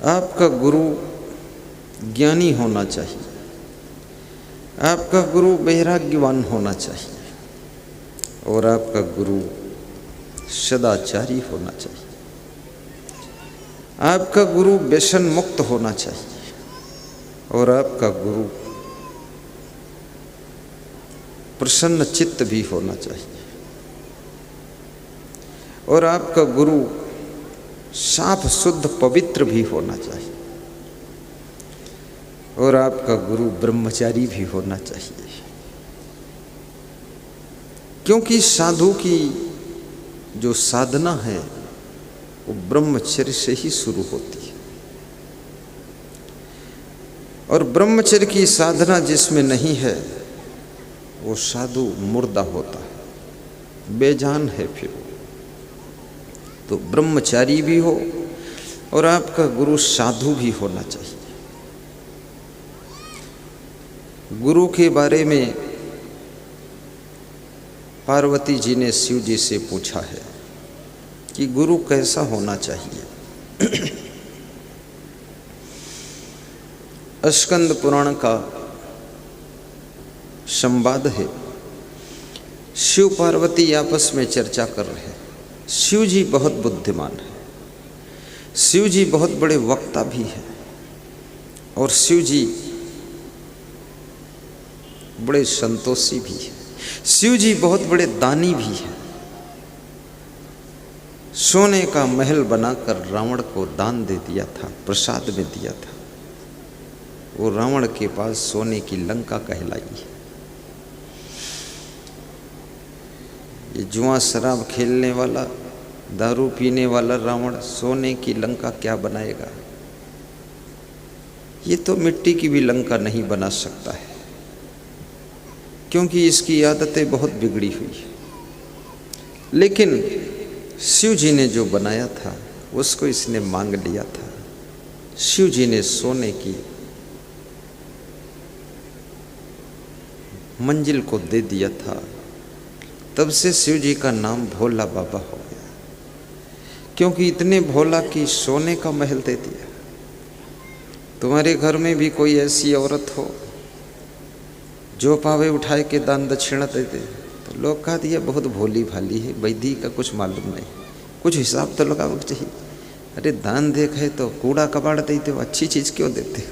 आपका गुरु ज्ञानी होना चाहिए, आपका गुरु वैराग्यवान होना चाहिए और आपका गुरु सदाचारी होना चाहिए। आपका गुरु व्यसन मुक्त होना चाहिए और आपका गुरु प्रसन्न चित्त भी होना चाहिए और आपका गुरु साफ शुद्ध पवित्र भी होना चाहिए और आपका गुरु ब्रह्मचारी भी होना चाहिए। क्योंकि साधु की जो साधना है वो ब्रह्मचर्य से ही शुरू होती है और ब्रह्मचर्य की साधना जिसमें नहीं है वो साधु मुर्दा होता है, बेजान है। फिर तो ब्रह्मचारी भी हो और आपका गुरु साधु भी होना चाहिए। गुरु के बारे में पार्वती जी ने शिव जी से पूछा है कि गुरु कैसा होना चाहिए। स्कंद पुराण का संवाद है। शिव पार्वती आपस में चर्चा कर रहे हैं। शिव जी बहुत बुद्धिमान है, शिव जी बहुत बड़े वक्ता भी हैं और शिव जी बड़े संतोषी भी हैं। शिव जी बहुत बड़े दानी भी हैं। सोने का महल बनाकर रावण को दान दे दिया था, प्रसाद में दिया था। वो रावण के पास सोने की लंका कहलाई है। ये जुआ शराब खेलने वाला, दारू पीने वाला रावण सोने की लंका क्या बनाएगा? ये तो मिट्टी की भी लंका नहीं बना सकता है, क्योंकि इसकी आदतें बहुत बिगड़ी हुई है। लेकिन शिव जी ने जो बनाया था उसको इसने मांग लिया था। शिव जी ने सोने की मंजिल को दे दिया था। तब से शिव जी का नाम भोला बाबा हो गया, क्योंकि इतने भोला कि सोने का महल दे दिया। तुम्हारे घर में भी कोई ऐसी औरत हो जो पावे उठाए के दान दक्षिणा दे दे तो लोग कहा दिया बहुत भोली भाली है, वैदी का कुछ मालूम नहीं, कुछ हिसाब तो लगाना चाहिए। अरे दान देखे तो कूड़ा कबाड़ देते हो, अच्छी चीज क्यों देते हो?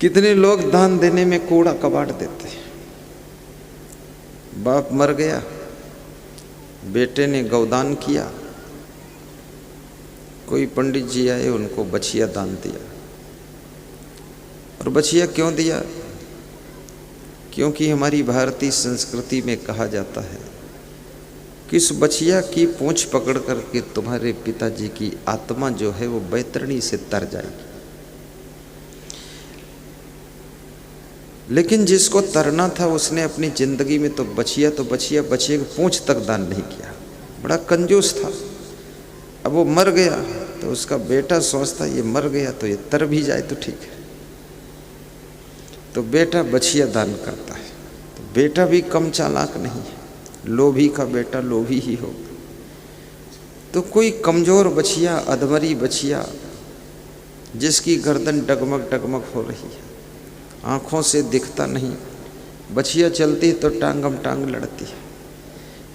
कितने लोग दान देने में कूड़ा कबाड़ देते हैं। बाप मर गया, बेटे ने गौदान किया, कोई पंडित जी आए, उनको बछिया दान दिया। और बछिया क्यों दिया? क्योंकि हमारी भारतीय संस्कृति में कहा जाता है कि इस बछिया की पूंछ पकड़ करके तुम्हारे पिताजी की आत्मा जो है वो बैतरणी से तर जाएगी। लेकिन जिसको तरना था उसने अपनी जिंदगी में तो बछिया बछिया की पूंछ तक दान नहीं किया, बड़ा कंजूस था। अब वो मर गया तो उसका बेटा सोचता ये मर गया तो ये तर भी जाए तो ठीक है, तो बेटा बछिया दान करता है। तो बेटा भी कम चालाक नहीं है, लोभी का बेटा लोभी ही होगा। तो कोई कमजोर बछिया, अधमरी बछिया जिसकी गर्दन डगमग डगमग हो रही है, आँखों से दिखता नहीं, बछिया चलती तो टांगम टांग लड़ती है,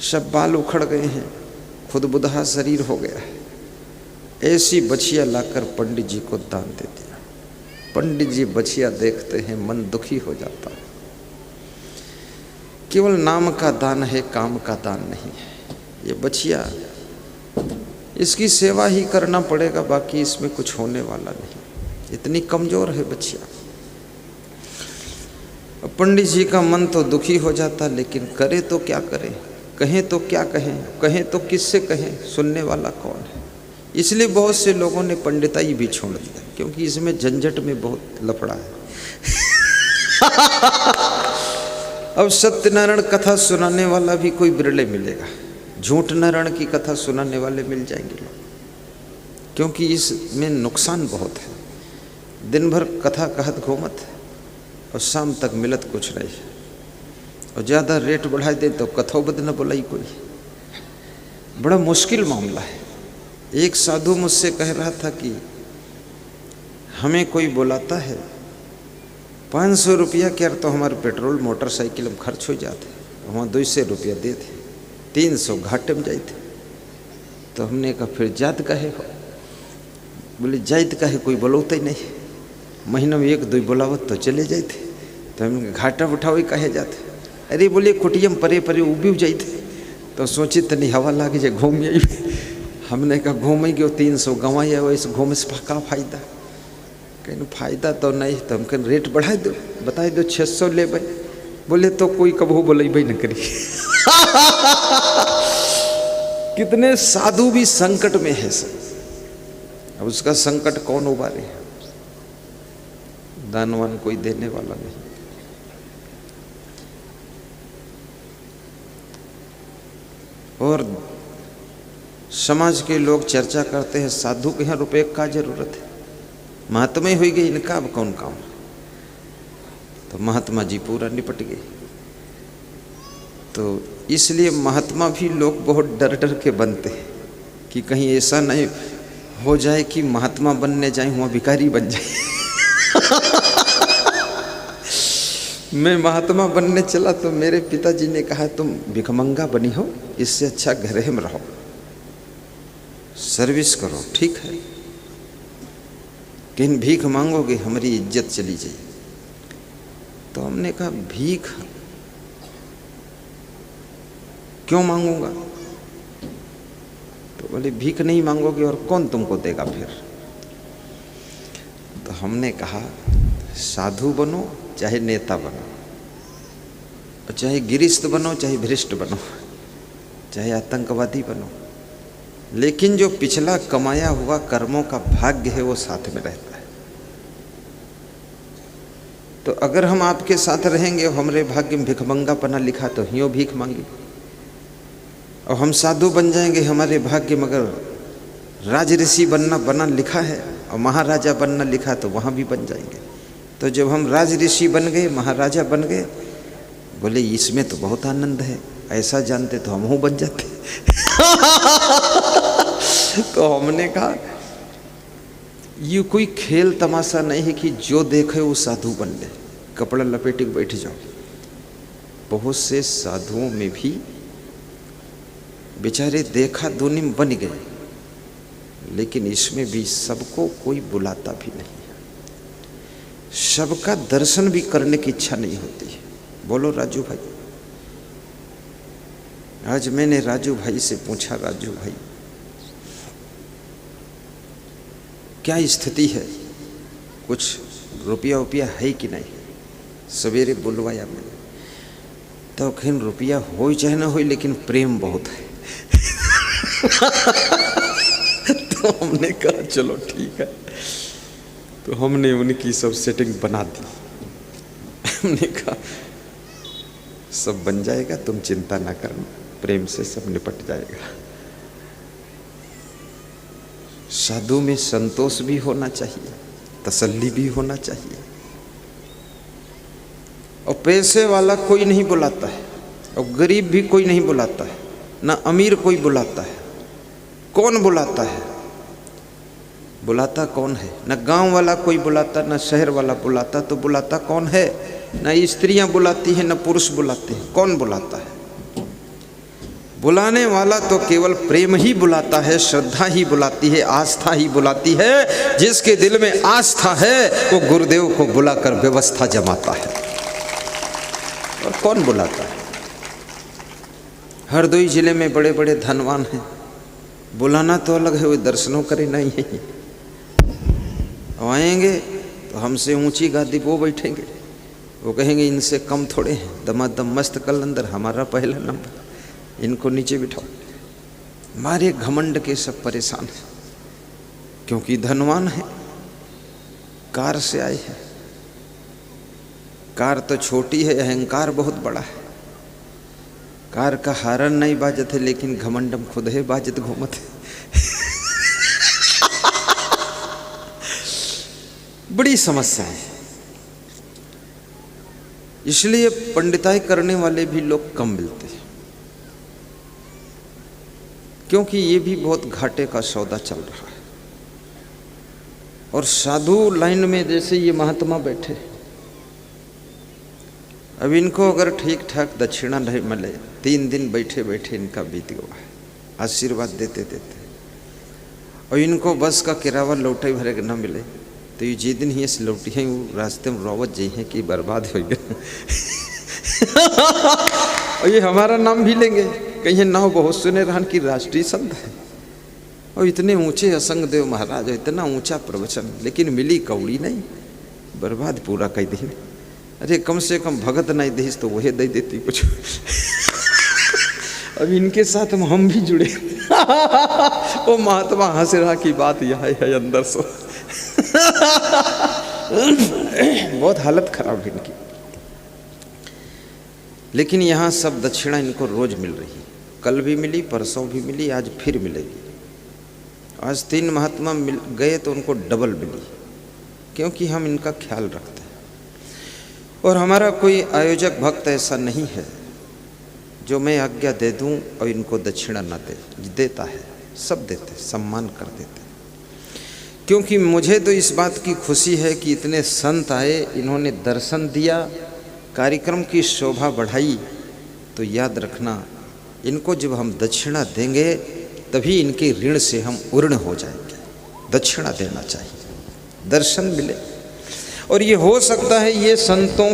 सब बाल उखड़ गए हैं, खुद बुधा शरीर हो गया है, ऐसी बछिया लाकर पंडित जी को दान दे दिया। पंडित जी बछिया देखते हैं, मन दुखी हो जाता है। केवल नाम का दान है, काम का दान नहीं है। ये बछिया, इसकी सेवा ही करना पड़ेगा, बाकी इसमें कुछ होने वाला नहीं, इतनी कमजोर है बछिया। पंडित जी का मन तो दुखी हो जाता, लेकिन करे तो क्या करें, कहें तो क्या कहें, कहें तो किससे कहें, सुनने वाला कौन है। इसलिए बहुत से लोगों ने पंडिताई भी छोड़ दिया, क्योंकि इसमें झंझट में बहुत लफड़ा है। अब सत्यनारायण कथा सुनाने वाला भी कोई बिरले मिलेगा, झूठ नारायण की कथा सुनाने वाले मिल जाएंगे लोग, क्योंकि इसमें नुकसान बहुत है। दिन भर कथा कहत घूमत और शाम तक मिलत कुछ नहीं, और ज़्यादा रेट बढ़ा दे तो कथो बद न बोलाई कोई। बड़ा मुश्किल मामला है। एक साधु मुझसे कह रहा था कि हमें कोई बुलाता है, 500 रुपया क्या तो हमारे पेट्रोल मोटरसाइकिल में खर्च हो जाते, वहाँ 200 रुपया दे थे, 300 घाटे में जाए थे। तो हमने कहा फिर जात कहे हो? बोले जाइत कहे कोई बोलौते ही नहीं, महीना में 1-2 बोलावत तो चले जाए थे। तो हम घाटा उठावे कहे जाते। अरे बोले कुटियम परे परे उबी जाए थे, तो सोची तनी हवा लागे जे घूम आई। हमने कहा घूम गयो 300 गंवाया, वैसे घूमे से का फायदा? कहीं फायदा तो नहीं, तो हम कहीं रेट बढ़ा दो, बता दो 600 ले भाई। बोले तो कोई कबू बोले भाई न करी। कितने साधु भी संकट में है सर, अब उसका संकट कौन उबारे? दानवान कोई देने वाला नहीं। और समाज के लोग चर्चा करते हैं साधु के यहाँ रुपए का जरूरत है, महात्मा ही हुई गई, इनका अब कौन काम? तो महात्मा जी पूरा निपट गए। तो इसलिए महात्मा भी लोग बहुत डर डर के बनते हैं कि कहीं ऐसा नहीं हो जाए कि महात्मा बनने जाए वहाँ भिखारी बन जाए। मैं महात्मा बनने चला तो मेरे पिताजी ने कहा तुम भिखमंगा बनी हो, इससे अच्छा घर में रहो, सर्विस करो, ठीक है, लेकिन भीख मांगोगे हमारी इज्जत चली जाए। तो हमने कहा भीख क्यों मांगूंगा? तो बोले भीख नहीं मांगोगे और कौन तुमको देगा फिर? तो हमने कहा साधु बनो चाहे नेता बनो, चाहे गिरिस्त बनो चाहे भ्रष्ट बनो, चाहे आतंकवादी बनो, लेकिन जो पिछला कमाया हुआ कर्मों का भाग्य है वो साथ में रहता है। तो अगर हम आपके साथ रहेंगे, हमारे भाग्य में भिखमंगापना लिखा तो यूँ भीख मांगी, और हम साधु बन जाएंगे, हमारे भाग्य में अगर राज ऋषि बना लिखा है और महाराजा बनना लिखा तो वहाँ भी बन जाएंगे। तो जब हम राज ऋषि बन गए, महाराजा बन गए, बोले इसमें तो बहुत आनंद है, ऐसा जानते तो हम बन जाते। तो हमने कहा ये कोई खेल तमाशा नहीं है कि जो देखे वो साधु बन ले, कपड़ा लपेट के बैठ जाओ। बहुत से साधुओं में भी बेचारे देखा दुनी में बन गए, लेकिन इसमें भी सबको कोई बुलाता भी नहीं है, सबका दर्शन भी करने की इच्छा नहीं होती है। बोलो राजू भाई, आज मैंने राजू भाई से पूछा, राजू भाई क्या स्थिति है, कुछ रुपया वुपया है कि नहीं? सवेरे बुलवाया मैंने, तो खैर रुपया हो चाहे ना हो, लेकिन प्रेम बहुत है। तो हमने कहा चलो ठीक है, तो हमने उनकी सब सेटिंग बना दी। हमने कहा सब बन जाएगा, तुम चिंता ना करना, प्रेम से सब निपट जाएगा। साधु में संतोष भी होना चाहिए, तसल्ली भी होना चाहिए। और पैसे वाला कोई नहीं बुलाता है, और गरीब भी कोई नहीं बुलाता है, ना अमीर कोई बुलाता है। कौन बुलाता है? बुलाता कौन है? न गांव वाला कोई बुलाता, न शहर वाला बुलाता। तो बुलाता कौन है? न स्त्रियां बुलाती हैं, न पुरुष बुलाते हैं। कौन बुलाता है? बुलाने वाला तो केवल प्रेम ही बुलाता है, श्रद्धा ही बुलाती है, आस्था ही बुलाती है। जिसके दिल में आस्था है वो गुरुदेव को बुलाकर व्यवस्था जमाता है। और कौन बुलाता है? हरदोई जिले में बड़े बड़े धनवान हैं, बुलाना तो अलग है, वो दर्शनों करे नहीं है। आएंगे तो हमसे ऊंची गादी वो बैठेंगे, वो कहेंगे इनसे कम थोड़े हैं, दमादम मस्त कलंदर, हमारा पहला नंबर, इनको नीचे बिठाओ। हमारे घमंड के सब परेशान हैं, क्योंकि धनवान है, कार से आए हैं। कार तो छोटी है, अहंकार बहुत बड़ा है। कार का हारन नहीं बाजत है, लेकिन घमंडम खुद है बाजत घूमत है। बड़ी समस्या है। इसलिए पंडिताई करने वाले भी लोग कम मिलते हैं। क्योंकि ये भी बहुत घाटे का सौदा चल रहा है। और साधु लाइन में जैसे ये महात्मा बैठे, अब इनको अगर ठीक ठाक दक्षिणा नहीं मिले, 3 दिन बैठे बैठे इनका बीत गया है, आशीर्वाद देते देते, और इनको बस का किराया लौटे भरे के न मिले तो ये जिस दिन ही लौटी हैं वो रास्ते में रोवत जी हैं कि बर्बाद हो गया। और ये हमारा नाम भी लेंगे, कहीं नाव बहुत सुने रहन की राष्ट्रीय संत है, और इतने ऊंचे असंग देव महाराज, इतना ऊंचा प्रवचन, लेकिन मिली कौड़ी नहीं, बर्बाद पूरा कह दी। अरे कम से कम भगत नहीं देश तो वही दे देती कुछ। अब इनके साथ हम भी जुड़े। वो महात्मा हंस रहा की बात यह है अंदर से। बहुत हालत खराब है इनकी, लेकिन यहाँ सब दक्षिणा इनको रोज मिल रही है। कल भी मिली, परसों भी मिली, आज फिर मिलेगी। आज 3 महात्मा मिल गए तो उनको डबल मिली, क्योंकि हम इनका ख्याल रखते हैं। और हमारा कोई आयोजक भक्त ऐसा नहीं है जो मैं आज्ञा दे दूं और इनको दक्षिणा न दे, देता है, सब देते, सम्मान कर देते। क्योंकि मुझे तो इस बात की खुशी है कि इतने संत आए, इन्होंने दर्शन दिया, कार्यक्रम की शोभा बढ़ाई, तो याद रखना इनको जब हम दक्षिणा देंगे तभी इनके ऋण से हम उर्ण हो जाएंगे। दक्षिणा देना चाहिए, दर्शन मिले। और ये हो सकता है ये संतों